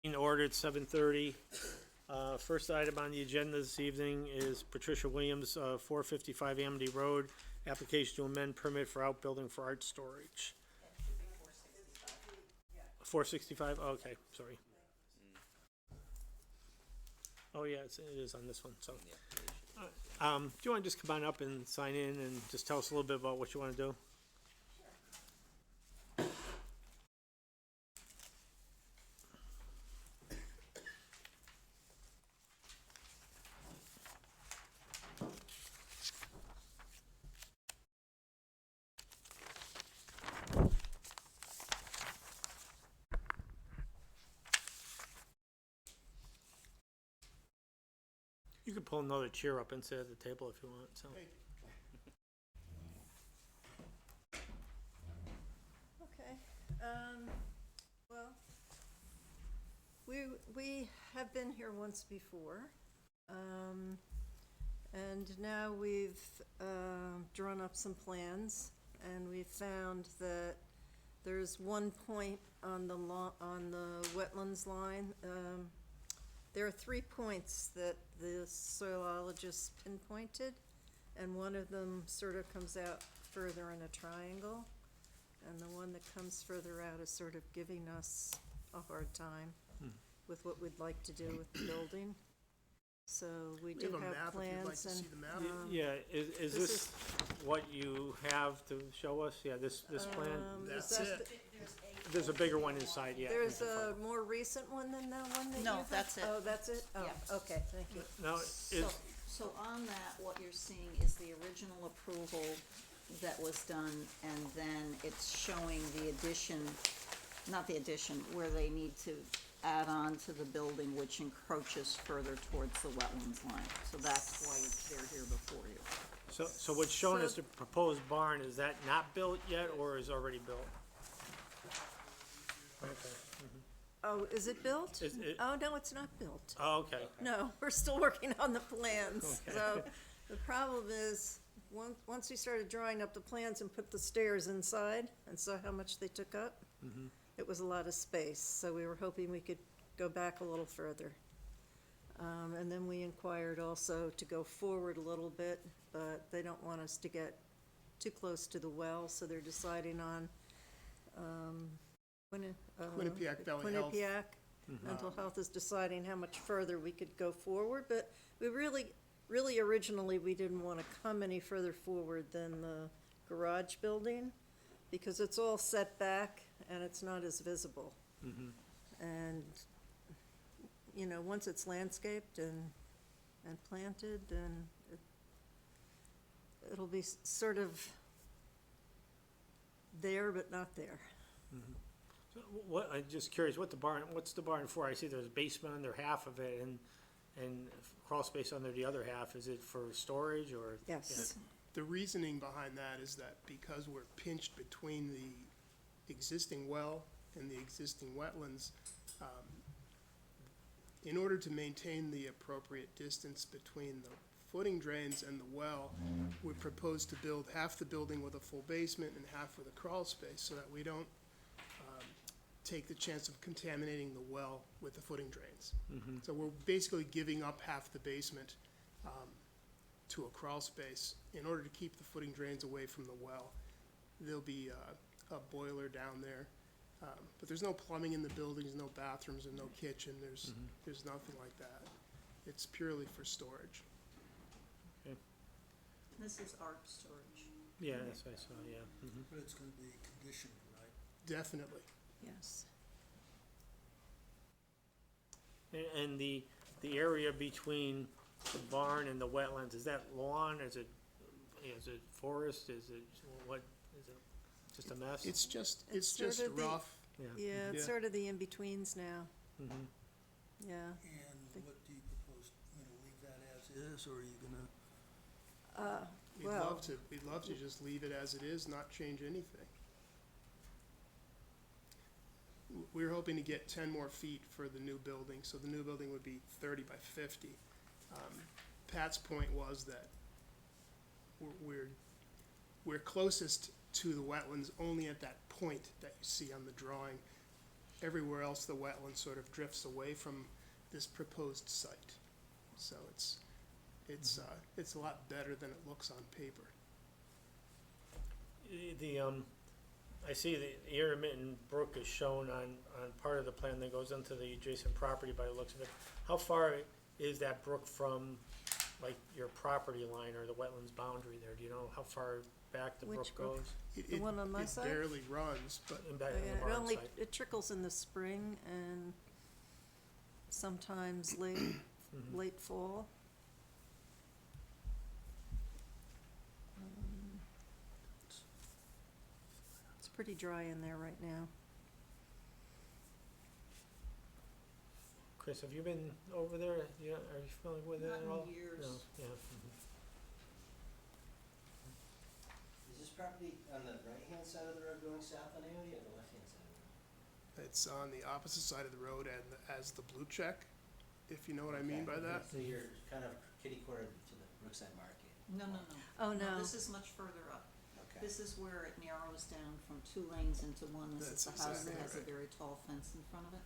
In order at 7:30. First item on the agenda this evening is Patricia Williams, 455 Amity Road, application to amend permit for outbuilding for art storage. 465, okay, sorry. Oh, yeah, it is on this one, so. Do you want to just come on up and sign in and just tell us a little bit about what you want to do? You could pull another chair up and sit at the table if you want, so. Okay, well, we have been here once before, and now we've, drawn up some plans, and we found that there's one point on the on the wetlands line. There are 3 points that the soilologist pinpointed, and one of them sort of comes out further in a triangle, and the one that comes further out is sort of giving us a hard time with what we'd like to do with the building. So we do have plans and. Yeah, is this what you have to show us? Yeah, this plan? That's it. There's a bigger one inside, yeah. There's a more recent one than that one that you have? No, that's it. Oh, that's it? Oh, Yeah. okay, thank you. Now, So on that, what you're seeing is the original approval that was done, and then it's showing the addition, not the addition, where they need to add on to the building, which encroaches further towards the wetlands line. So that's why they're here before you. so what's shown as the proposed barn, is that not built yet or is already built? Okay. Oh, is it built? Is it- Oh, no, it's not built. Oh, okay. No, we're still working on the plans. Okay. So the problem is, once we started drawing up the plans and put the stairs inside and saw how much they took up, it was a lot of space. So we were hoping we could go back a little further. And then we inquired also to go forward a little bit, but they don't want us to get too close to the well, so they're deciding on, Quinnipiac Valley Health. Quinnipiac. Mental Health is deciding how much further we could go forward, but we really originally, we didn't want to come any further forward than the garage building, because it's all set back and it's not as visible. And, you know, once it's landscaped and planted, then it'll be sort of there, but not there. So what, I'm just curious, what's the barn for? I see there's a basement under half of it and crawl space under the other half. Is it for storage or? Yes. The reasoning behind that is that because we're pinched between the existing well and the existing wetlands, in order to maintain the appropriate distance between the footing drains and the well, we propose to build half the building with a full basement and half with a crawl space, so that we don't take the chance of contaminating the well with the footing drains. So we're basically giving up half the basement to a crawl space in order to keep the footing drains away from the well. There'll be a boiler down there, but there's no plumbing in the buildings, no bathrooms, and no kitchen. There's nothing like that. It's purely for storage. This is art storage. Yeah, that's what I saw, yeah. But it's gonna be conditioned, right? Definitely. Yes. And the area between the barn and the wetlands, is that lawn? Is it forest? Is it, what, is it just a mess? It's just sort of the- rough. Yeah, it's Yeah. sort of the in-betweens now. Yeah. And what do you propose, leave that as is, or are you gonna? Well, We'd love to just leave it as it is, not change anything. We're hoping to get 10 more feet for the new building, so the new building would be 30 by 50. Pat's point was that we're closest to the wetlands only at that point that you see on the drawing. everywhere else, the wetland sort of drifts away from this proposed site. So it's a lot better than it looks on paper. I see the intermittent brook is shown on part of the plan that goes into the adjacent property by the looks of it. How far is that brook from, like, your property line or the wetlands boundary there? Do you know how far back the brook Which brook? goes? The one on my side? It barely runs, but And back on the It barn only, side? it trickles in the spring and sometimes Mm-hmm. late fall. It's pretty dry in there right now. Chris, have you been over there? Yeah, are you familiar with it Not at in all? years. No, yeah. Mhm. Is this property on the right-hand side of the road going south on Amity or the left-hand side of the road? it's on the opposite side of the road and as the blue check, if you know what I mean by that. So you're kind of kitty-corner to the Brookside Market. No. Oh, no. This is much further up. Okay. This is where it narrows down from 2 lanes into one. This is That's the house that exactly has a right. very tall fence in front of it.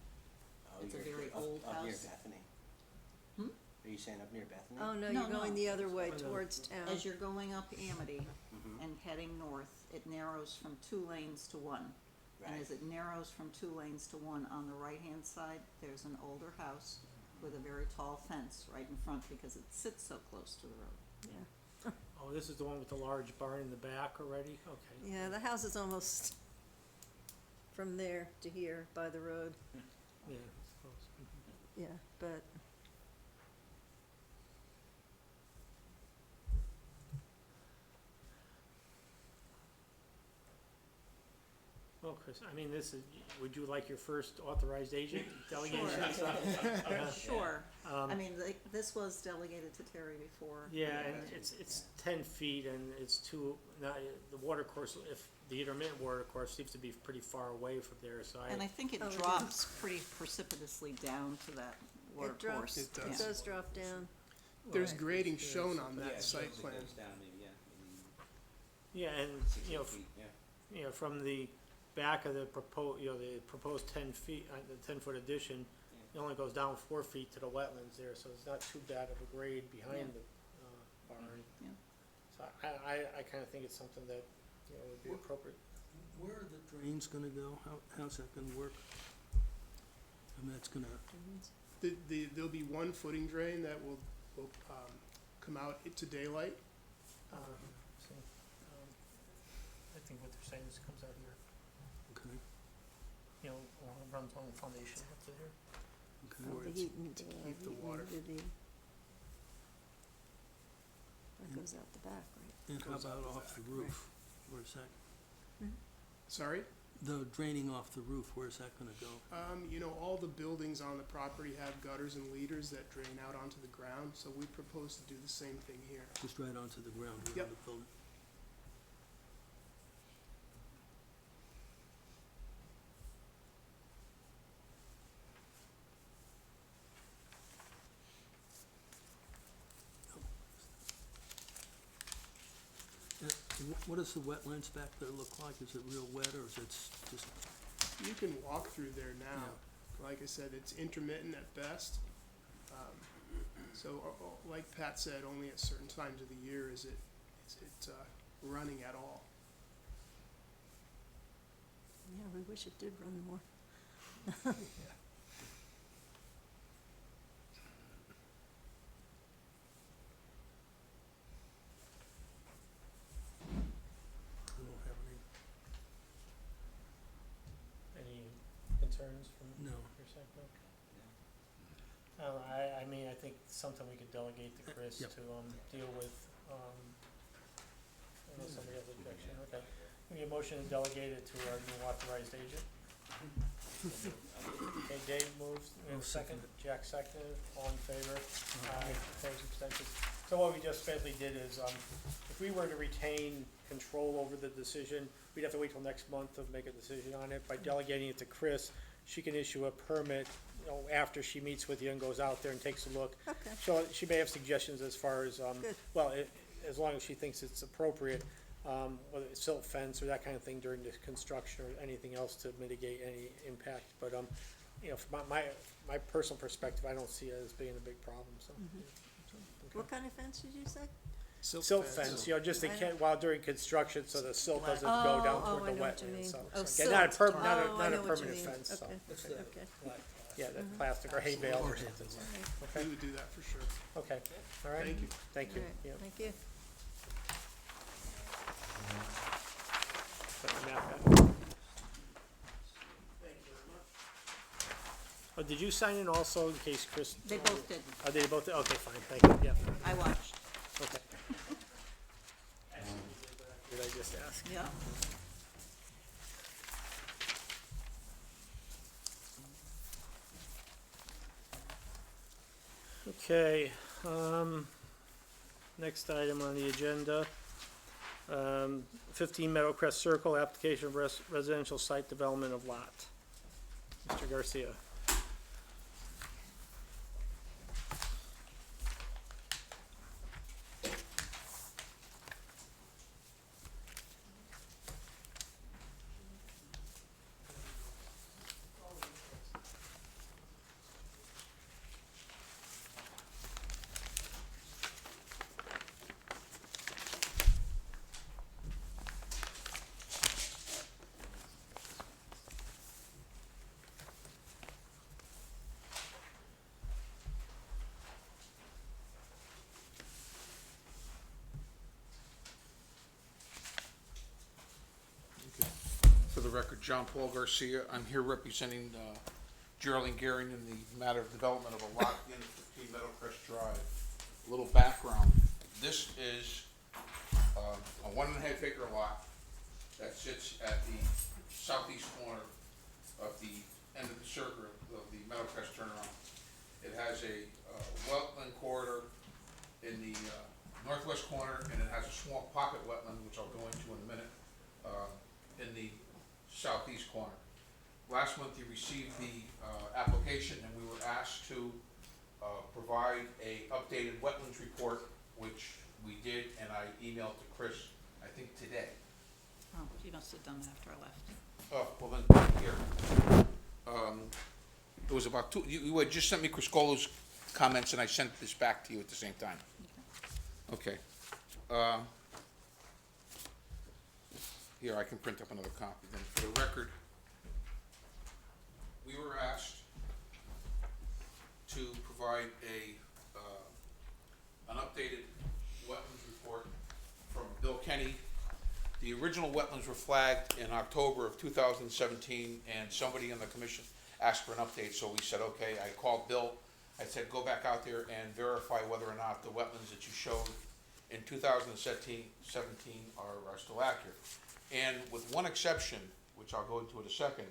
Oh, it's a you're very up- old Up near house. Bethany? Hmm? Are you saying up near Bethany? Oh, no, No, you're going no. the other way Oh, no. towards town. As you're going up Amity Mhm. and heading north, it narrows from 2 lanes to 1. And Right. as it narrows from 2 lanes to 1, on the right-hand side, there's an older house with a very tall fence right in front because it sits so close to the road. Yeah. Oh, this is the one with the large barn in the back already? Okay. Yeah, the house is almost from there to here by the road. Yeah, it's close. Mhm. Yeah, but Well, Chris, I mean, this is, would you like your first authorized agent delegation? Sure. Yeah. Sure. Um, I mean, this was delegated to Terry before. Yeah, and it's 10 feet and it's too, now, the water course, if the intermittent water course seems to be pretty far away from there, so And I think it Oh, it drops pretty precipitously down to that water it drops, course. It it does. does drop down. There's Well, grading it's- shown on Yeah, that it site shows it plan. goes down maybe, yeah, Yeah, and, you know, 16 feet, yeah. you know, from the back of the proposed 10 feet, the 10-foot addition, it only goes down 4 feet to the wetlands there, so it's not too bad of a grade behind the barn. Yeah. So I kinda think it's something that, you know, would be appropriate. Where are the drains gonna go? How's that gonna work? I mean, it's gonna, There'll be one footing drain that will come out into daylight. So, I think what they're saying is it comes out here, okay, you know, runs along the foundation up to here. okay. For The it heat and, to keep heat the and water. humidity. That goes out the back, right? And how Goes out about the off the back. roof? Where's that, Sorry? the draining off the roof, where's that gonna go? You know, all the buildings on the property have gutters and leaders that drain out onto the ground, so we propose to do the same thing here. Just right onto the ground Yep. around the building? What does the wetlands back there look like? Is it real wet or is it just, You can walk through there now. Like I said, it's intermittent at best. So, like Pat said, only at certain times of the year is it running at all. Yeah, we wish it did run more. I don't have any, Any concerns from no. your side, no? I mean, I think something we could delegate to Chris Yep. to, deal with, unless somebody has objection, okay. We need a motion to delegate it to our new authorized agent. Okay, Dave moves, we have a I'll second, second it. Jack seconded, all in favor, opposed, abstentions. So what we just basically did is, if we were to retain control over the decision, we'd have to wait till next month to make a decision on it. By delegating it to Chris, she can issue a permit, you know, after she meets with you and goes out there and takes a look. Okay, So she may have suggestions as far as, Good. well, as long as she thinks it's appropriate, whether it's silt fence or that kind of thing during the construction or anything else to mitigate any impact. But, you know, from my personal perspective, I don't see it as being a big problem, so. What kind of fence did you say? Silt fence, you know, just while during construction, so the silt doesn't Oh, go down oh, toward I the know what you mean. wetlands, so. Oh, Again, not a silt. not Oh, I a know what you permanent mean. fence, so. Okay. It's the Okay. black Yeah, that plastic or hay bale or something, so. We Okay, would do that for sure. okay, all right. Thank you. Thank All you, right, yeah. thank you. Put the map back. Oh, did you sign in also in case Chris? They both did. Oh, they both, okay, fine, thank you, yeah, I watched. okay. Did I just ask? Yeah. Okay, next item on the agenda, 15 Meadowcrest Circle, application of residential site development of lot. Mr. Garcia. For the record, John Paul Garcia. I'm here representing Geraldine Gehring in the matter of development of a lot in 15 Meadowcrest Drive. A little background. This is a 1.5 acre lot that sits at the southeast corner of the end of the circle of the Meadowcrest turnaround. It has a wetland corridor in the northwest corner, and it has a small pocket wetland, which I'll go into in a minute, in the southeast corner. Last month you received the application, and we were asked to provide a updated wetlands report, which we did, and I emailed to Chris, I think today. Oh, you must have done it after I left. Oh, well then, here. It was about you had just sent me Criscolo's comments, and I sent this back to you at the same time. Okay. Here, I can print up another copy then. For the record, we were asked to provide an updated wetlands report from Bill Kenny. The original wetlands were flagged in October of 2017, and somebody in the commission asked for an update, so we said, okay. I called Bill. I said, go back out there and verify whether or not the wetlands that you showed in 2017 are still accurate. And with one exception, which I'll go into in a second,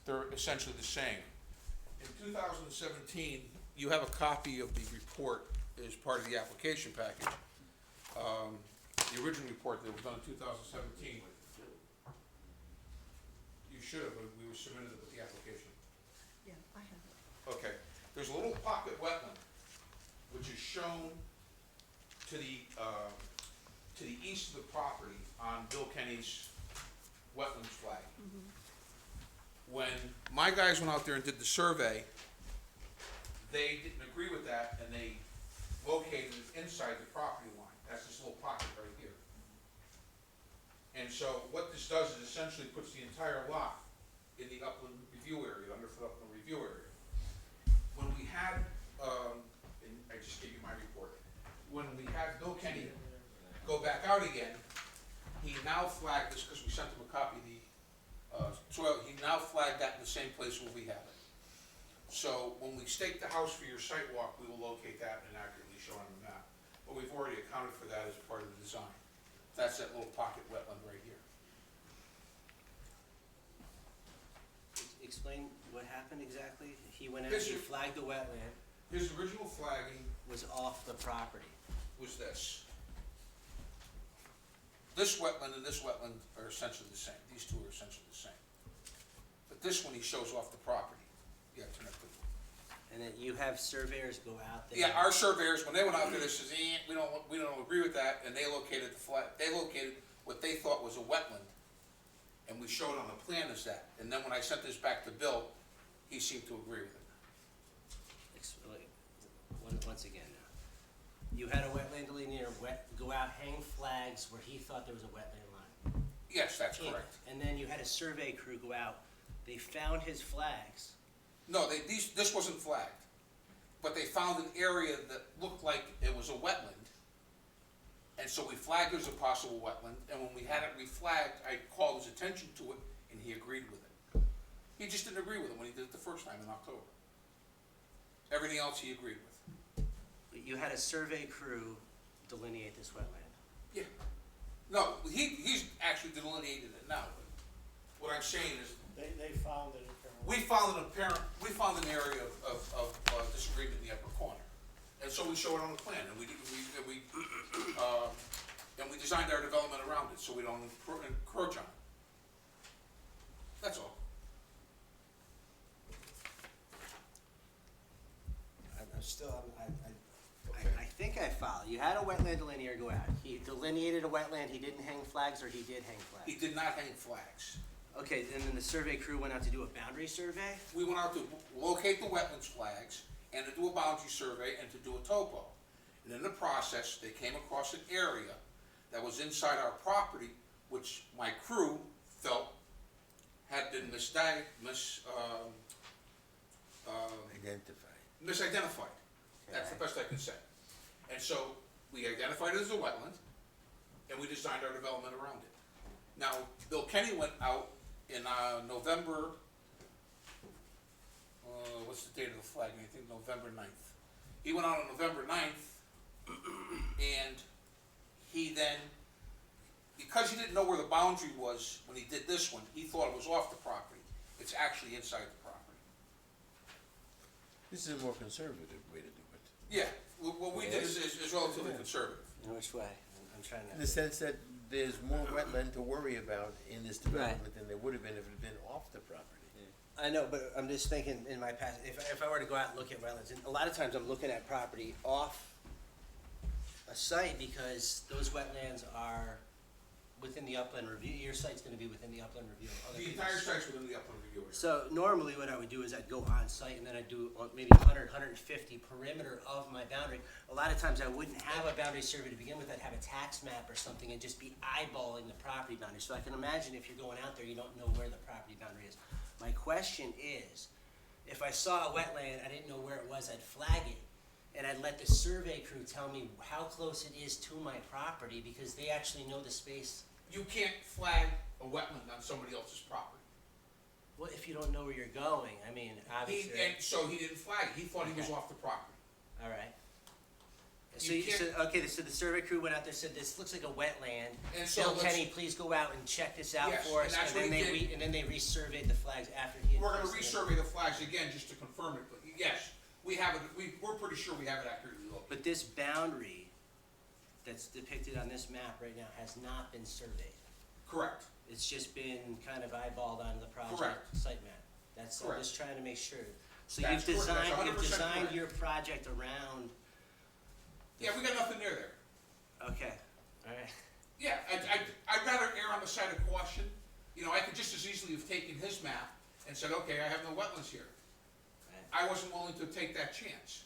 they're essentially the same. In 2017, you have a copy of the report as part of the application package. The original report that was done in 2017. You should have, but we were submitted it with the application. Yeah, I have it. Okay, there's a little pocket wetland, which is shown to the east of the property on Bill Kenny's wetlands flag. When my guys went out there and did the survey, they didn't agree with that, and they located it inside the property line. That's this little pocket right here. And so what this does is essentially puts the entire lot in the upland review area, the underfoot upland review area. When we had, and I just gave you my report, when we had Bill Kenny go back out again, he now flagged this, because we sent him a copy of the soil, he now flagged that in the same place where we have it. So when we stake the house for your site walk, we will locate that and accurately show on the map. But we've already accounted for that as part of the design. That's that little pocket wetland right here. Explain what happened exactly? He went out, This he is- flagged the wetland, His original flagging was off the property. was this. This wetland and this wetland are essentially the same. These two are essentially the same. But this one, he shows off the property. Yeah, turn it to. And then you have surveyors go out there. Yeah, our surveyors, when they went out there, they says, we don't agree with that, and they located what they thought was a wetland, and we showed on the plan as that. And then when I sent this back to Bill, he seemed to agree with it. Once again now, you had a wetland delineator go out, hang flags where he thought there was a wetland line. Yes, that's correct. And then you had a survey crew go out, they found his flags. No, this wasn't flagged, but they found an area that looked like it was a wetland. And so we flagged it as a possible wetland, and when we had it reflagged, I called his attention to it, and he agreed with it. He just didn't agree with it when he did it the first time in October. Everything else he agreed with. You had a survey crew delineate this wetland. Yeah. No, he's actually delineated it now, but what I'm saying is, They found it apparently. we found an area of disagreement in the upper corner. And so we show it on the plan, and we designed our development around it, so we don't encroach on it. That's all. I'm still, I think I follow. You had a wetland delineator go out. He delineated a wetland, he didn't hang flags, or he did hang flags? He did not hang flags. Okay, and then the survey crew went out to do a boundary survey? We went out to locate the wetlands flags, and to do a boundary survey, and to do a topo. And in the process, they came across an area that was inside our property, which my crew felt had been misidentified. That's the best I can say. And so, we identified it as a wetland, and we designed our development around it. Now, Bill Kenny went out in November, what's the date of the flag? I think November 9th. He went out on November 9th, and he then, because he didn't know where the boundary was when he did this one, he thought it was off the property. It's actually inside the property. This is a more conservative way to do it. Yeah, what we did is relatively conservative. In which way? I'm trying In the to. sense that there's more wetland to worry about in this development than there would have been if it had been off the property. I know, but I'm just thinking in my past, if I were to go out and look at wetlands, and a lot of times I'm looking at property off a site because those wetlands are within the upland review. Your site's gonna be within the upland review of other The people's. entire site's within the upland review area. So normally what I would do is I'd go on site and then I'd do maybe 100, 150 perimeter of my boundary. A lot of times I wouldn't have a boundary survey to begin with, I'd have a tax map or something and just be eyeballing the property boundary. So I can imagine if you're going out there, you don't know where the property boundary is. My question is, if I saw a wetland, I didn't know where it was, I'd flag it. And I'd let the survey crew tell me how close it is to my property because they actually know the space. You can't flag a wetland on somebody else's property. Well, if you don't know where you're going, I mean, obviously. And so he didn't flag it, he thought he was off the property. All right. So, You can't- so the survey crew went out there, said, this looks like a wetland. And so Bill let's- Kenny, please go out and check this out Yes, for and us. that's what then he they did. and then they resurveyed the flags after he had. We're gonna placed it. resurvey the flags again just to confirm it, but yes, we have it, we're pretty sure we have it accurately located. But this boundary that's depicted on this map right now has not been surveyed. Correct. It's just been kind of eyeballed on the project Correct. site map. That's, I'm Correct. just trying to make sure. So That's you've correct. That's designed, 100% correct. your project around, Yeah, we got nothing near there. okay, all right. Yeah, I'd rather err on the side of caution. You know, I could just as easily have taken his map and said, okay, I have no wetlands here. Right. I wasn't willing to take that chance.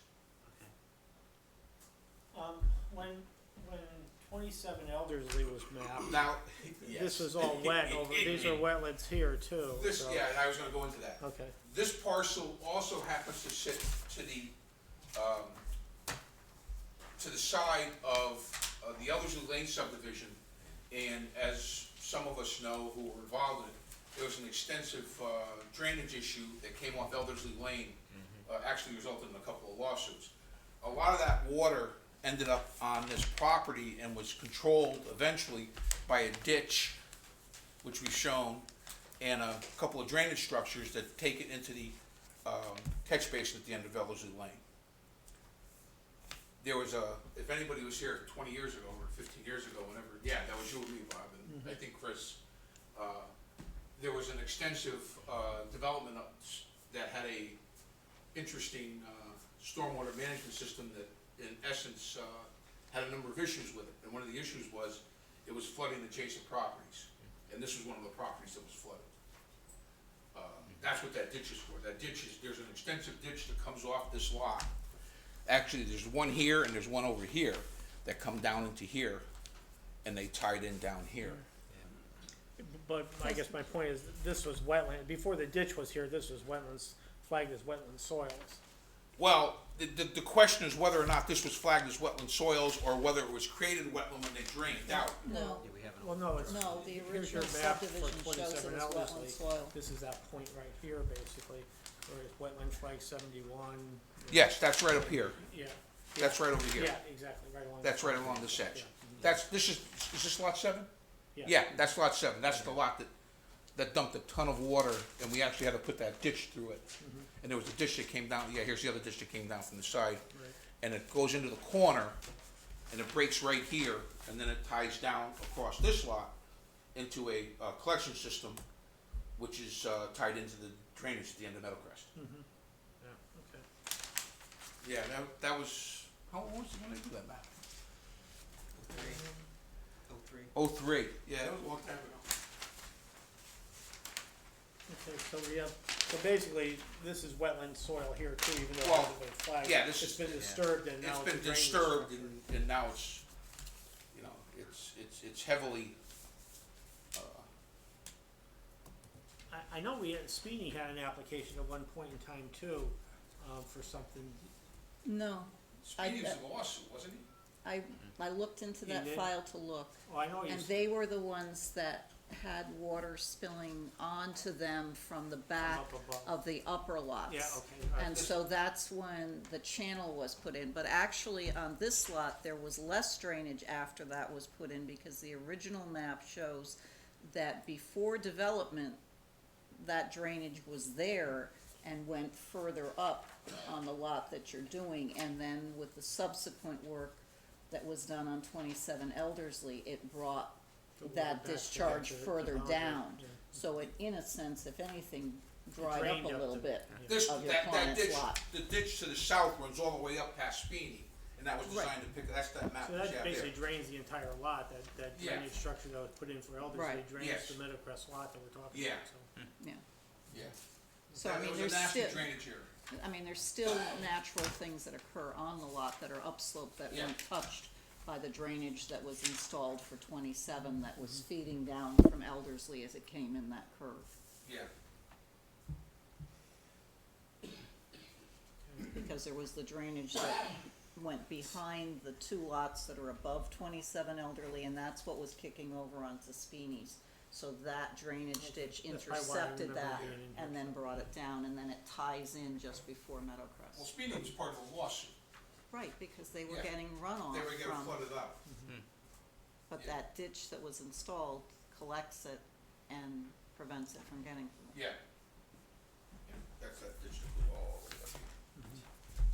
When 27 Elderslie was mapped, Now, this was all wet over, these are wetlands here too, this, so. yeah, and I was gonna go into that. Okay, This parcel also happens to sit to the side of the Elderslie Lane subdivision. And as some of us know who were involved in it, there was an extensive drainage issue that came off Elderslie Lane, actually resulted in a couple of lawsuits. A lot of that water ended up on this property and was controlled eventually by a ditch, which we've shown, and a couple of drainage structures that take it into the catch basin at the end of Elderslie Lane. There was if anybody was here 20 years ago or 15 years ago, whenever, yeah, that was you and me, Bob, and I think Chris, there was an extensive development that had a interesting stormwater management system that in essence had a number of issues with it. And one of the issues was it was flooding adjacent properties, and this was one of the properties that was flooded. That's what that ditch is for. That ditch is, there's an extensive ditch that comes off this lot. Actually, there's one here and there's one over here that come down into here, and they tied in down here. But I guess my point is, this was wetland, before the ditch was here, this was wetlands, flagged as wetland soils. Well, the question is whether or not this was flagged as wetland soils, or whether it was created wetland when they drained out. No, Yeah, we haven't. Well, no, it's, no, the here's your original map for subdivision shows it 27 as Eldersley. wetland soil. This is that point right here, basically, where it's wetland flag 71. Yes, that's right up here. Yeah. That's right over here. Yeah, exactly, right along. That's the right front. along this edge. Yeah. Is this lot 7? Yeah. Yeah, that's lot 7. That's the lot that dumped a ton of water, and we actually had to put that ditch through it. And there was a ditch that came down, yeah, here's the other ditch that came down from the side. Right. And it goes into the corner, and it breaks right here, and then it ties down across this lot into a collection system, which is tied into the drainage at the end of Meadowcrest. Yeah, okay. Yeah, that was, how long was it when I do that map? 03. Yeah, that was a long time ago. Okay, so we have, so basically, this is wetland soil here too, even though it Well, hasn't been flagged. yeah, this It's is- been disturbed and now It's it's a been drainage disturbed structure. and now it's, you know, it's heavily, I know Speedy had an application at one point in time too, for something. No, Speedy was a lawsuit, wasn't he? I looked into You that did? file to look, Oh, I know and he's, they were the ones that had water spilling onto them from the back up above. of the upper lots. Yeah, okay, all right. And so that's when the channel was put in, but actually on this lot, there was less drainage after that was put in, because the original map shows that before development, that drainage was there and went further up on the lot that you're doing, and then with the subsequent work that was done on 27 Eldersley, it brought The water that back to discharge the further boundary, down. yeah. So it, in a sense, if anything, dried drained up a up little to- bit. yeah. This, Of your that client's ditch, lot. the ditch to the south runs all the way up past Speedy, and that was Right. designed to pick, that's that map So you that have basically there. drains the entire lot, that Yeah. drainage structure that was put in for Eldersley Right. drains Yes. the Meadowcrest lot that we're talking Yeah. about, so. Yeah. Yeah. So I There mean, was a there's nasty still, drainage here. I mean, there's still natural things that occur on the lot that are upslope that Yeah. weren't touched by the drainage that was installed for 27 that was feeding down from Eldersley as it came in that curve. Yeah. Because there was the drainage that went behind the two lots that are above 27 Elderly, and that's what was kicking over onto Speeney's. So that drainage ditch That's probably why I intercepted remember that being in here. and then brought it down, and then it ties in just before Well, Meadowcrest. Speedy was part of a lawsuit. Right, because they were Yeah. getting runoff They were getting from, flooded out. but Yeah. that ditch that was installed collects it and prevents it from getting to them. Yeah. Yeah, that's that ditch that goes all the way up here.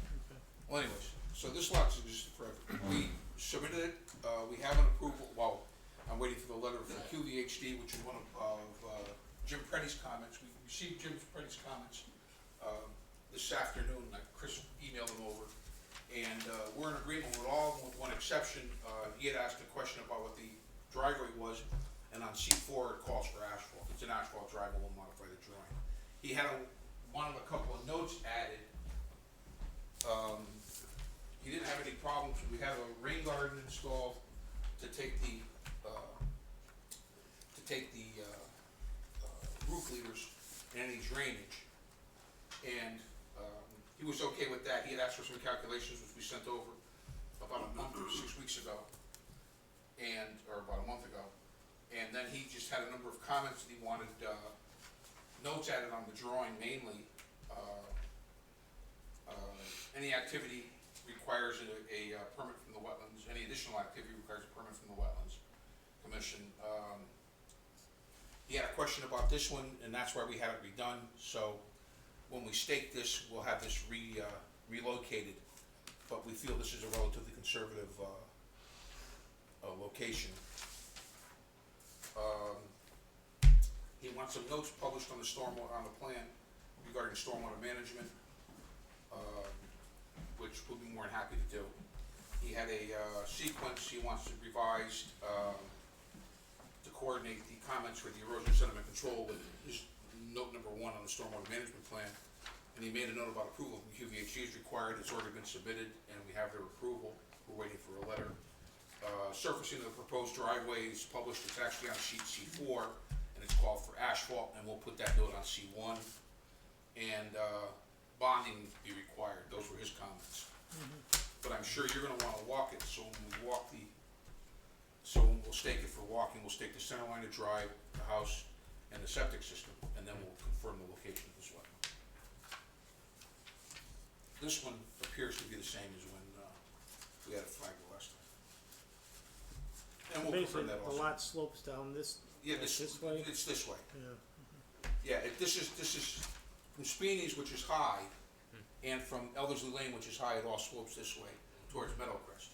Okay. Well, anyways, so this lot's existed forever. We submitted it, we have an approval, well, I'm waiting for the letter from QVHD, which is one of Jim Preddy's comments. We received Jim Preddy's comments this afternoon, Chris emailed them over. And we're in agreement with all, with one exception. He had asked a question about what the driveway was, and on C4 it calls for asphalt. It's an asphalt driveway, we'll modify the drawing. He had wanted a couple of notes added. He didn't have any problems. We have a rain garden installed to take the roof leaders and any drainage. And he was okay with that. He had asked for some calculations, which we sent over about a month or 6 weeks ago, or about a month ago. And then he just had a number of comments that he wanted notes added on the drawing, mainly. Any activity requires a permit from the wetlands. Any additional activity requires a permit from the Wetlands Commission. He had a question about this one, and that's why we had it redone. So when we stake this, we'll have this relocated, but we feel this is a relatively conservative location. He wants some notes published on the stormwater, on the plan regarding stormwater management, which we'll be more than happy to do. He had a sequence he wants revised coordinate the comments for the erosion sediment control with his note number 1 on the stormwater management plan. And he made a note about approval from QVHE is required, it's already been submitted, and we have their approval. We're waiting for a letter. Surfacing of the proposed driveway is published, it's actually on sheet C4, and it's called for asphalt, and we'll put that note on C1. And bonding be required, those were his comments. But I'm sure you're gonna wanna walk it, so when we walk we'll stake it for walking, we'll stake the center line of drive, the house, and the septic system, and then we'll confirm the location of this wetland. This one appears to be the same as when we had a flag last time. And we'll confirm Basically, that the also. lot slopes down this, Yeah, this way? It's this way. Yeah. Yeah, this is from Speeney's, which is high, and from Eldersley Lane, which is high, it all slopes this way towards Meadowcrest.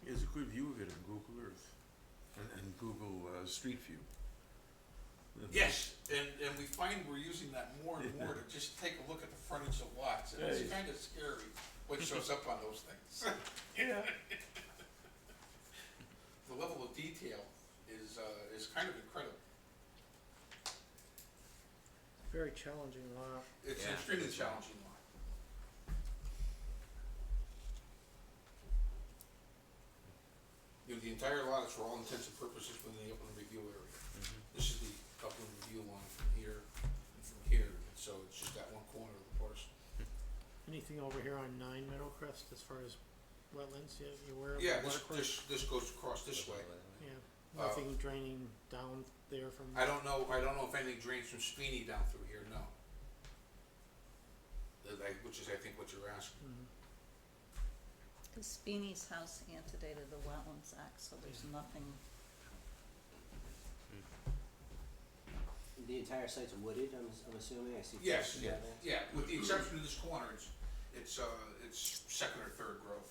There's a good view of it on Google Earth and Google Street View. Yes, and we find we're using that more and more to just take a look at the frontage of lots, and it's Right. kind of scary what shows up on those things. Yeah. The level of detail is kind of incredible. Very challenging lot. It's an Yeah. extremely challenging lot. You know, the entire lot is for all intents and purposes within the upland review area. This is the upland review line from here and from here, and so it's just that one corner of the parcel. Anything over here on 9 Meadowcrest as far as wetlands, you aware of? Yeah, the watercourse? this goes across this way. Yeah, nothing draining down there from? I don't know if anything drains from Speeney down through here, no. Which is, I think, what you're asking. Mhm. Cause Speeney's house antedated the Wetlands Act, so there's nothing, The entire site's wooded, I'm assuming, I see. Yes, trees yeah, out there. yeah, with the exception of this corner, it's second or third growth.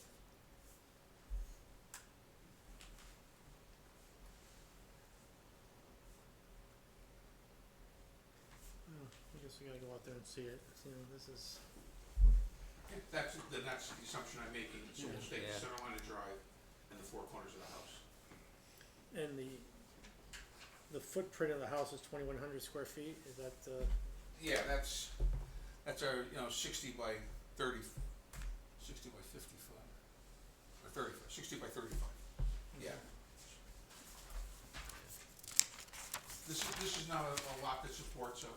Oh, I guess we gotta go out there and see it, you know, this is, Yeah, that's the assumption I'm making, so we'll stake the Yeah. center line of drive and the 4 corners of the house. and the footprint of the house is 2,100 square feet, is that, Yeah, that's our, 60 by 30, 60 by 55, or 35, 60 by 35, yeah. This is not a lot that supports a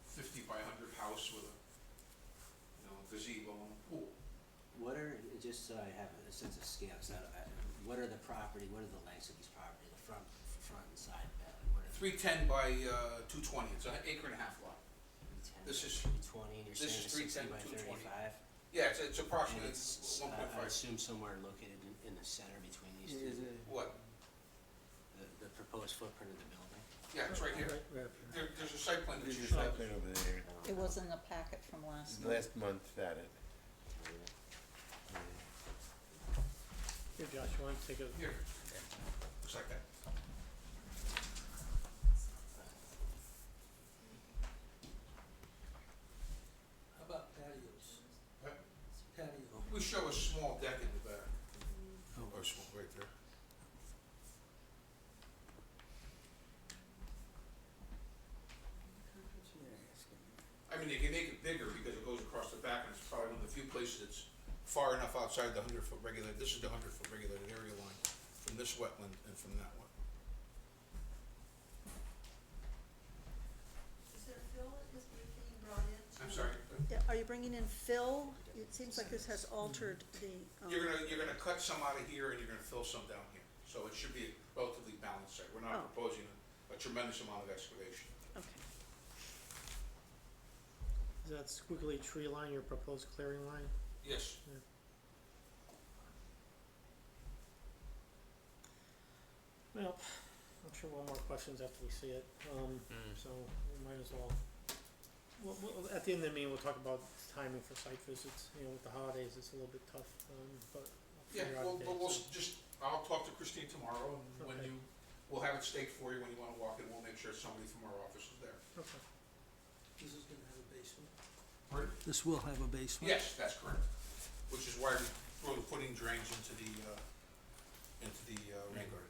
50 by 100 house with a, gazebo and a pool. What are, just so I have a sense of scale, what are the lengths of these property, the front and side, what are 310 by 220, it's an acre and a half lot. 310 this by is- 320, and you're this saying is it's 60 310 by to 220. 35? Yeah, it's And approximately it's, 1.5. I assume somewhere located in the center between these two, What? the proposed footprint of the building? Yeah, it's right here. right up here. There's a site plan that There's you a should site have. plan over there. it was in the packet from last month. Last month at it. Here, Josh, you wanna take a, Here. Looks like that. How about patios? What? Patio. We show a small deck in the back. Or small, right there. I mean, you can make it bigger because it goes across the back, and it's probably one of the few places that's far enough outside the 100-foot regulated, this is the 100-foot regulated area line from this wetland and from that one. Is there fill is being brought in? I'm sorry, Yeah, are you bringing in fill? It seems like this has altered the, you're gonna cut some out of here and you're gonna fill some down here, so it should be a relatively balanced site. We're not Oh. proposing a tremendous amount of excavation. okay. is that squiggly tree line your proposed clearing line? Yes, Well, I'm sure we'll have more questions after we see it, so we might as well. Well, at the end of the meeting, we'll talk about timing for site visits, with the holidays, it's a little bit tough, but we'll yeah, figure out a but date, we'll so. I'll talk to Christine tomorrow, and when Okay. we'll have it staked for you when you wanna walk in, we'll make sure somebody from our office is there. Okay. This is gonna have a basement? Pardon? This will have a basement? Yes, that's correct, which is why throw the footing drains into the rain garden.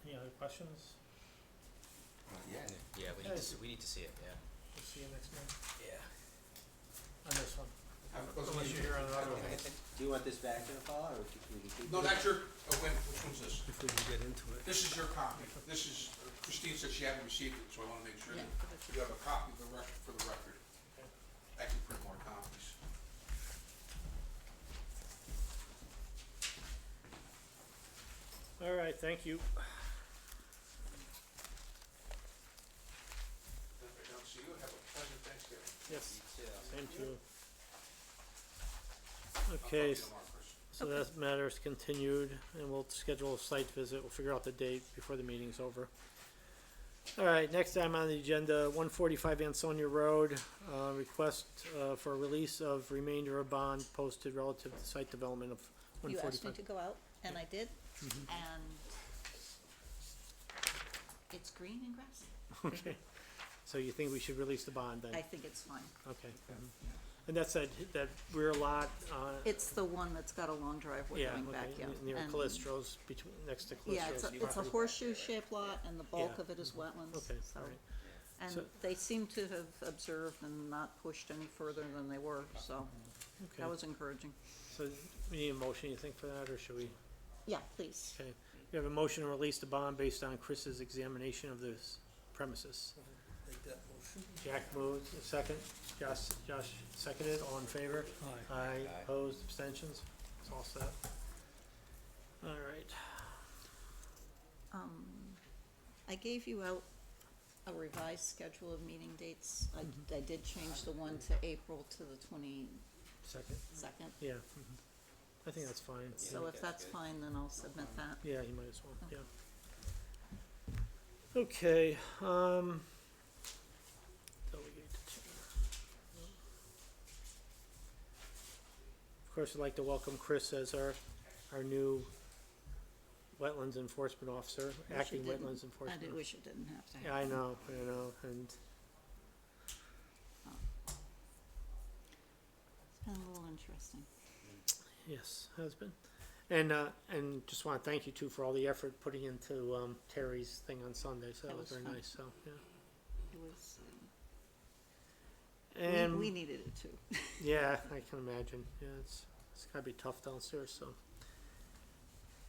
Any other questions? Yeah. Yeah, we need to see it, yeah. We'll see you next month Yeah. on this one. Unless Unless you're here on another one. Do you want this back to the fall, or we can keep it? No, that's your, which one's this? If we can get into it. This is your copy. This is, Christine said she hadn't received it, so I wanna make sure Yeah, that give it to you have a copy of the record, for the record. Okay. I can print more copies. All right, thank you. If I don't see you, have a pleasant Thanksgiving. Yes, You too. same to you. I'll talk to Okay, you tomorrow, Chris. so that matter's continued, and we'll schedule a site visit. We'll figure out the date before the meeting's over. All right, next time on the agenda, 145 Ansonia Road, request for release of remainder of bond posted relative to site development of You asked me 145. to go out, and I did, Mm-hmm. and it's green and grassy. Okay, so you think we should release the bond then? I think it's fine. Okay. And that's that rear lot, It's the one that's got a long driveway yeah, going back, okay, yeah. near And- Callistro's, between, next to Yeah, Callistro's. it's a horseshoe-shaped lot, and the bulk Yeah. of it is wetlands, Okay, so. all right. And So- they seem to have observed and not pushed any further than they were, so Okay, that was encouraging. so we need a motion, you think, for that, or should we? Yeah, please. Okay, we have a motion to release the bond based on Chris's examination of this premises. Make that motion. Jack moves, a second, Josh seconded, all in favor? Aye. Aye, Aye. opposed, abstentions, it's all set. All right, I gave you out a revised schedule of meeting dates. I did change the one to April to the 22nd. second, yeah, I think that's fine. So if that's fine, then I'll submit that. Yeah, you might as well, yeah. Okay, delegate to chair. Of course, I'd like to welcome Chris as our new wetlands enforcement officer, Wish it acting didn't- wetlands I enforcement. did wish it didn't have to Yeah, happen. I know, and, It's been a little interesting. yes, has been. And just wanna thank you too for all the effort putting into, Terry's thing on Sunday, so that That was was very fun. nice, so, yeah. It was, And. we needed it too. Yeah, I can imagine. Yeah, it's gotta be tough downstairs, so.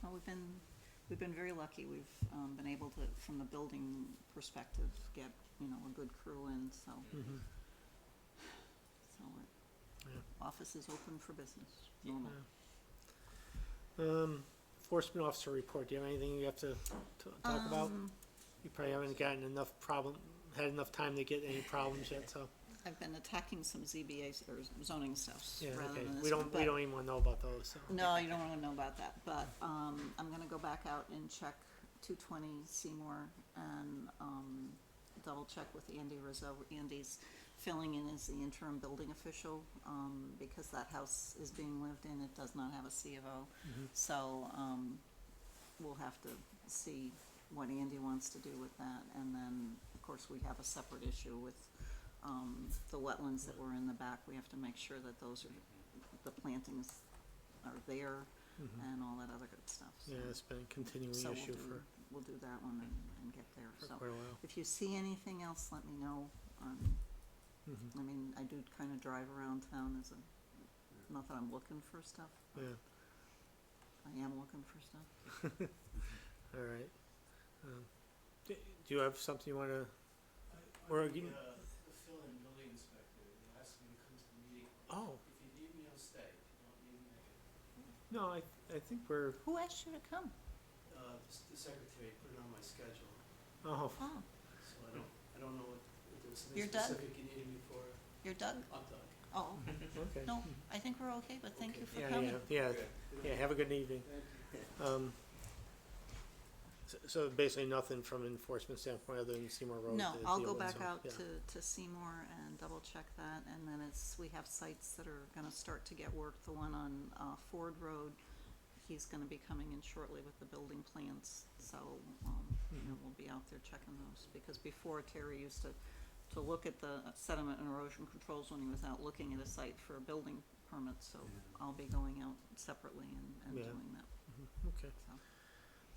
Well, we've been very lucky. We've, been able to, from the building perspective, get, a good crew in, so. Mhm. So Yeah. office is open for business, normal. Enforcement officer report, do you have anything you have to talk about? You probably haven't gotten had enough time to get any problems yet, so, I've been attacking some ZBAs or zoning stuffs yeah, rather okay. than this We one, don't but- even wanna know about those, so. No, you don't wanna know about that, but, I'm gonna go back out and check 220 Seymour and, double check with Andy Rizzo. Andy's filling in as the interim building official, because that house is being lived in, it does not have a C of O. So, we'll have to see what Andy wants to do with that, and then, of course, we have a separate issue with, the wetlands that were in the back. We have to make sure that those are, the plantings are there and all that other good stuff, so. Yeah, it's been a continuing So issue for we'll do that one and get there, so. quite a while. If you see anything else, let me know. I mean, I do kinda drive around town as not that I'm looking for stuff, Yeah, I am looking for stuff. all right. Do you have something you wanna, or, The fill-in building inspector, he asked me to come to the meeting. oh, If you need me, I'll stay. If you don't need me, I can. no, I think we're, Who asked you to come? The secretary put it on my schedule, oh, Oh, so I don't know if there was something You're Doug? specific you needed me for. you're Doug? I'm Doug. Oh, okay. no, I think we're okay, but thank you for Yeah, coming. yeah, have a good evening. So basically nothing from enforcement standpoint other than Seymour Road? No, to I'll deal go with, back so, out yeah. to Seymour and double check that, and then we have sites that are gonna start to get work. The one on, Ford Road, he's gonna be coming in shortly with the building plans, so, we'll be out there checking those, because before Terry used to to look at the sediment and erosion control zoning without looking at a site for a building permit, so I'll be going out separately and Yeah. doing that, Okay.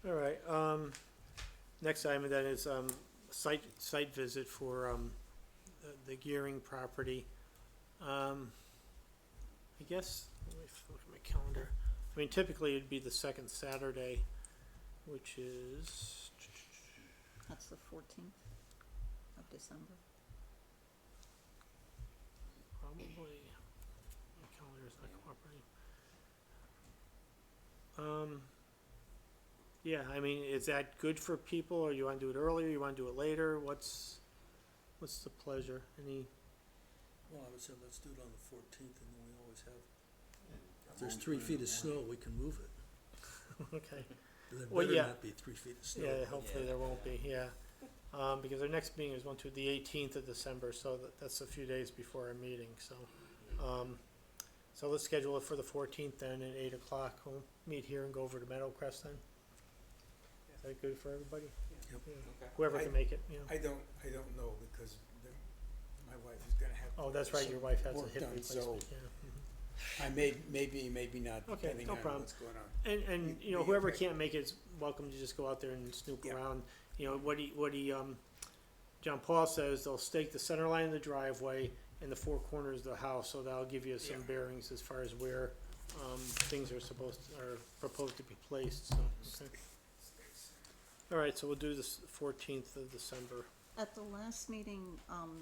so. All right, next item then is, site visit for, the Gearing property. I guess, let me look at my calendar. I mean, typically it'd be the second Saturday, which is, That's the 14th of December. probably, my calendar's not cooperating. Yeah, I mean, is that good for people, or you wanna do it earlier, you wanna do it later, what's the pleasure, any? Well, I would say let's do it on the 14th, and then we always have, if there's 3 feet of snow, we can move it. Okay, There Well, better yeah. not be 3 feet of snow. yeah, hopefully there won't be, yeah. Because our next meeting is the 18th of December, so that's a few days before our meeting, so. So let's schedule it for the 14th then at 8 o'clock, we'll meet here and go over to Meadowcrest then. Is that good for everybody? Yep. Yeah. Whoever can make it, you know. I don't know, because my wife is gonna have. Oh, that's right, your wife has a work hip done, so replacement, yeah. I maybe not, Okay, depending no on problem. what's going on. And, you know, Be whoever okay. can't make it is welcome to just go out there and snoop Yeah. around. You know, John Paul says they'll stake the center line of the driveway and the 4 corners of the house, so that'll give you some Yeah. bearings as far as where, things are proposed to be placed, so, okay. All right, so we'll do this 14th of December. At the last meeting,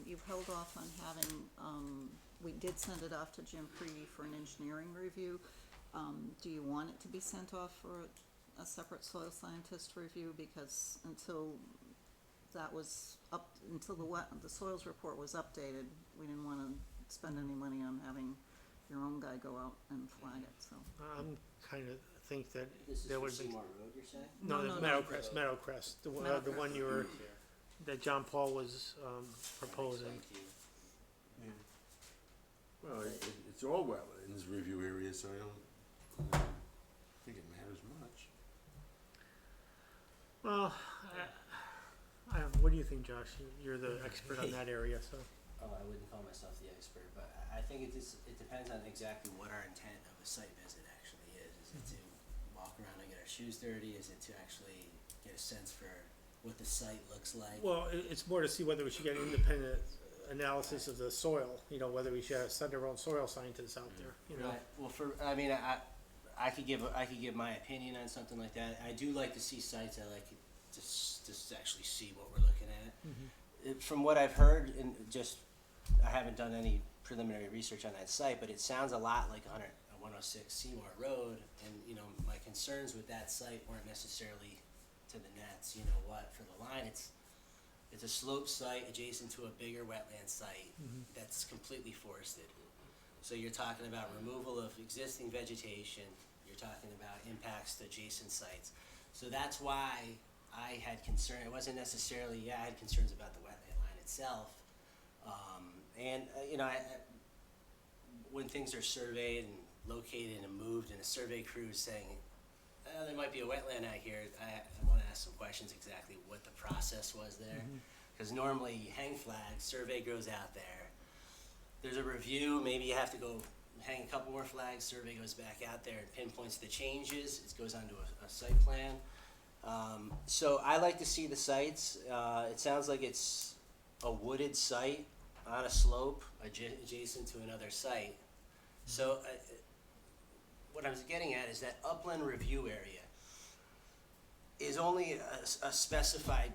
you held off on having, we did send it off to Jim Preedy for an engineering review. Do you want it to be sent off for a separate soil scientist review? Because until that was until the soils report was updated, we didn't wanna spend any money on having your own guy go out and flag it, so. I'm kinda think that This is there for would be, Seymour Road, you're saying? no, No, the no, no. Meadowcrest, the one you were, that John Paul was, proposing. Thank you. Well, it's all wetlands review area, so I don't think it matters much. Well, what do you think, Josh? You're the expert on that area, so. Oh, I wouldn't call myself the expert, but I think it depends on exactly what our intent of a site visit actually is. Is it to walk around and get our shoes dirty? Is it to actually get a sense for what the site looks like? Well, it's more to see whether we should get an independent analysis of the soil, you know, whether we should send our own soil scientists out there, you know. Right, well, I could give my opinion on something like that. I do like to see sites, I like to just actually see what we're looking at. From what I've heard, and I haven't done any preliminary research on that site, but it sounds a lot like 106 Seymour Road, and, you know, my concerns with that site weren't necessarily to the nets, you know what, for the line, it's a slope site adjacent to a bigger wetland site that's completely forested. So you're talking about removal of existing vegetation, you're talking about impacts to adjacent sites. So that's why I had concern, it wasn't necessarily, I had concerns about the wetland line itself. You know, when things are surveyed and located and moved and a survey crew is saying, there might be a wetland out here, I wanna ask some questions exactly what the process was there. Cause normally you hang flags, survey goes out there, there's a review, maybe you have to go hang a couple more flags, survey goes back out there and pinpoints the changes, it goes onto a site plan. So I like to see the sites, it sounds like it's a wooded site on a slope adjacent to another site. So what I was getting at is that upland review area is only a specified,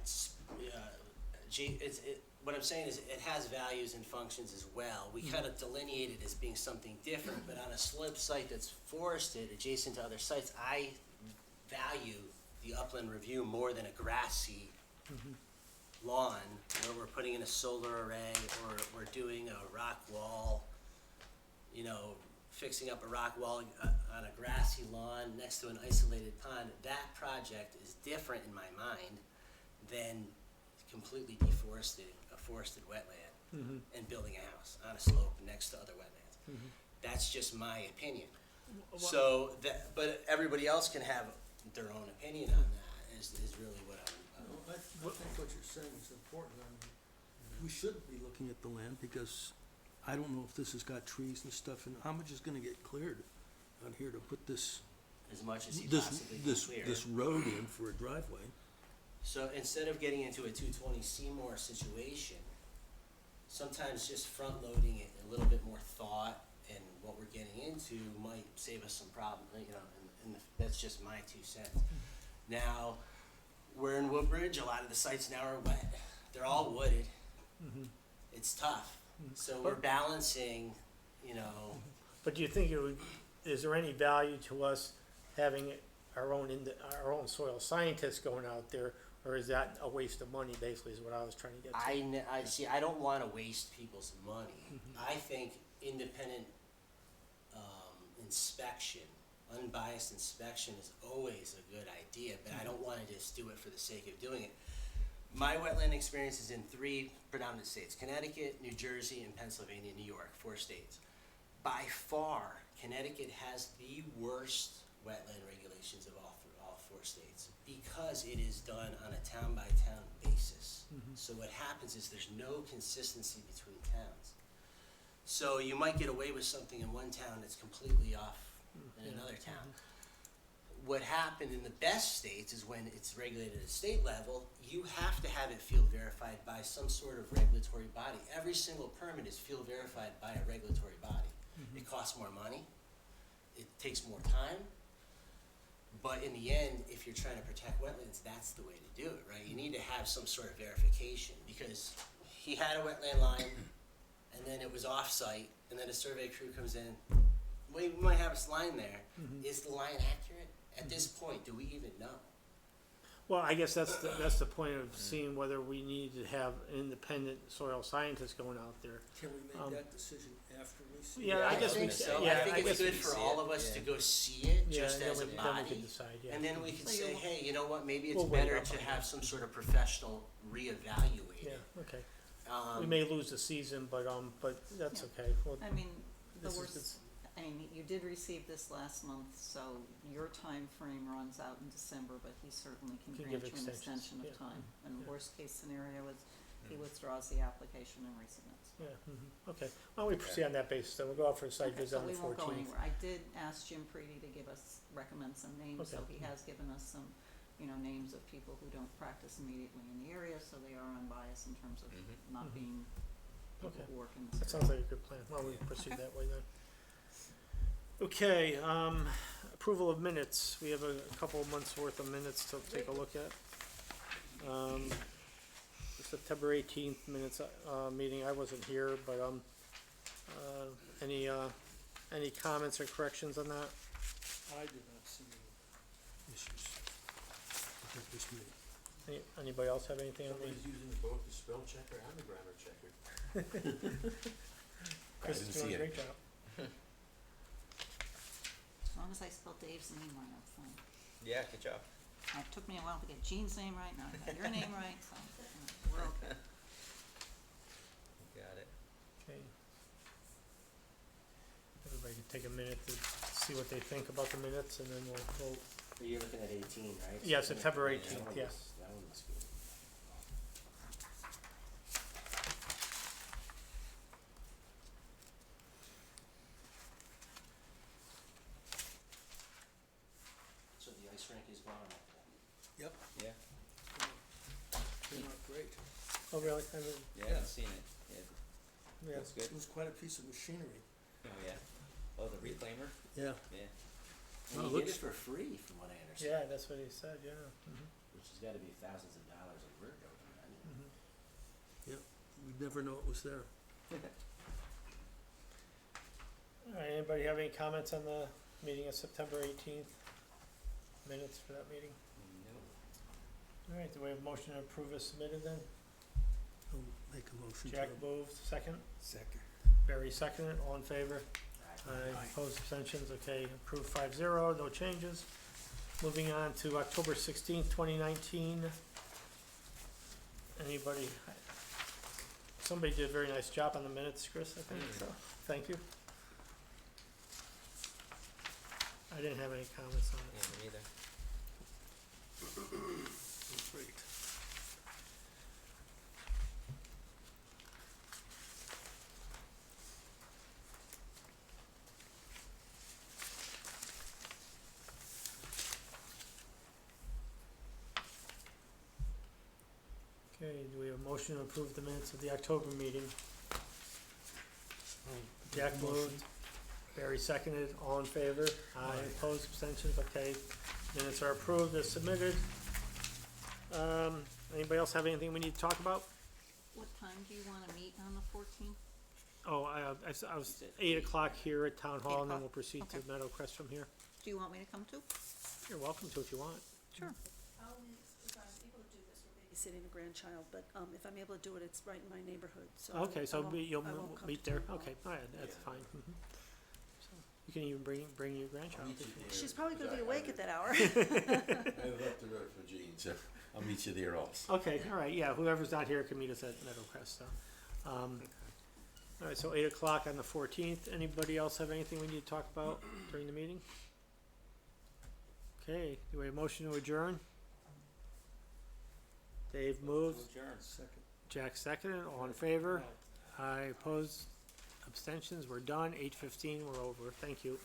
what I'm saying is it has values and functions as well. We kind of delineate it as being something different, but on a slope site that's forested adjacent to other sites, I value the upland review more than a grassy lawn where we're putting in a solar array or we're doing a rock wall, you know, fixing up a rock wall on a grassy lawn next to an isolated pond. That project is different in my mind than completely deforested, a forested wetland and building a house on a slope next to other wetlands. That's just my opinion. So but everybody else can have their own opinion on that is really what I'm I think what you're saying is important. I mean, we should be looking at the land, because I don't know if this has got trees and stuff, and how much is gonna get cleared out here to put this, As much as he this, possibly can this, clear. this road in for a driveway. So instead of getting into a 220 Seymour situation, sometimes just front loading it, a little bit more thought, and what we're getting into might save us some problem, you know, and that's just my 2 cents. Now, we're in Woodbridge, a lot of the sites now are wet. They're all wooded. It's tough. So we're balancing, you know, But do you think it would, is there any value to us having our own soil scientists going out there, or is that a waste of money, basically, is what I was trying to get to? I see, I don't wanna waste people's money. I think independent, inspection, unbiased inspection is always a good idea, but I don't wanna just do it for the sake of doing it. My wetland experience is in 3 predominant states: Connecticut, New Jersey, and Pennsylvania, New York, 4 states. By far, Connecticut has the worst wetland regulations of all 4 states, because it is done on a town-by-town basis. So what happens is there's no consistency between towns. So you might get away with something in one town that's completely off in another town. What happened in the best states is when it's regulated at state level, you have to have it field verified by some sort of regulatory body. Every single permit is field verified by a regulatory body. It costs more money, it takes more time, but in the end, if you're trying to protect wetlands, that's the way to do it, right? You need to have some sort of verification, because he had a wetland line, and then it was off-site, and then a survey crew comes in, we might have a line there. Is the line accurate? At this point, do we even know? Well, I guess that's the point of seeing whether we need to have independent soil scientists going out there. Can we make that decision after we see? Yeah, I guess we, think so. yeah, I think it's good for all of us to go see it, Yeah, just then as a we can body. decide, yeah. And then we can So say, you'll- hey, you know what, maybe it's We'll weigh better up to on have some sort of professional reevaluate Yeah, it. okay. Um, We may lose the season, but that's Yeah. okay. Well, I mean, the This is- worst, I mean, you did receive this last month, so your time frame runs out in December, but he certainly can Can grant give you an extensions, extension of yeah. time. And Yeah. worst case scenario is he withdraws the application and resubmits. yeah, okay. Why don't we proceed on that basis, then we'll go out for a site Okay, visit so on the we won't go 14th. anywhere. I did ask Jim Preety to recommend some names, so Okay. he has given us some, names of people who don't practice immediately in the area, so they are unbiased in terms of not being people Okay. who work in this area. That sounds like a good plan. Why don't we proceed Okay. that way then? Okay, approval of minutes. We have a couple of months' worth of minutes to take a look at. September 18th minutes, meeting, I wasn't here, but, any comments or corrections on that? I did not see any issues. I think this may. Anybody else have anything on these? using both the spell checker and the grammar checker. Chris is doing a great job. As long as I spelled Dave's name right, I'm fine. Yeah, good job. It took me a while to get Jean's name right, now I got your name right, so we're okay. Got it. Okay. Everybody can take a minute to see what they think about the minutes, and then we'll vote. You're looking at 18, right? Yeah, September Yeah, 18th, that one yeah. was- That one was good. So the ice rink is gone up there. Yep, Yeah, came out great. Oh, really? I mean, yeah, I haven't seen it. Yeah, yeah. looks good. It was quite a piece of machinery. Oh, yeah. Oh, the reclaimer? Yeah. Yeah. And Oh, he did looks- it for free, from what I understand. Yeah, that's what he said, yeah. Which has gotta be thousands of dollars of work over that. Yep, we'd never know it was there. All right, anybody have any comments on the meeting of September 18th? Minutes for that meeting? No. All right, do we have a motion to approve as submitted then? I'll make a motion to. Jack moved, second. Second. Barry seconded, all in favor? Aye. Opposed, abstentions, okay, approved 5-0, no changes. Moving on to October 16th, 2019. Anybody? Somebody did a very nice job on the minutes, Chris, I think, so, thank you. I didn't have any comments on Yeah, it. me neither. Great. Okay, do we have a motion to approve the minutes of the October meeting? Jack moved, Barry seconded, all in favor? Aye. Opposed, abstentions, okay. Minutes are approved as submitted. Anybody else have anything we need to talk about? What time do you wanna meet on the 14th? Oh, I was 8 o'clock here at Town Hall, and then 8 we'll proceed to okay. Meadowcrest from here. Do you want me to come too? You're welcome to if you want. Sure. If I'm able to do this, we're babysitting a grandchild, but, if I'm able to do it, it's right in my neighborhood, so. Okay, so you'll I won't come meet to there, town hall. okay, all right, that's fine. Mhm. So, you can even bring your grandchild. if you want. She's probably gonna be awake at that hour. I left the road for Jean, so I'll meet you there also. Okay, all right, yeah, whoever's not here can meet us at Meadowcrest, so. All right, so 8 o'clock on the 14th. Anybody else have anything we need to talk about during the meeting? Okay, do we have a motion to adjourn? Dave moved, Second. Jack seconded, all in favor? Aye, opposed, abstentions, we're done, 8:15, we're over, thank you.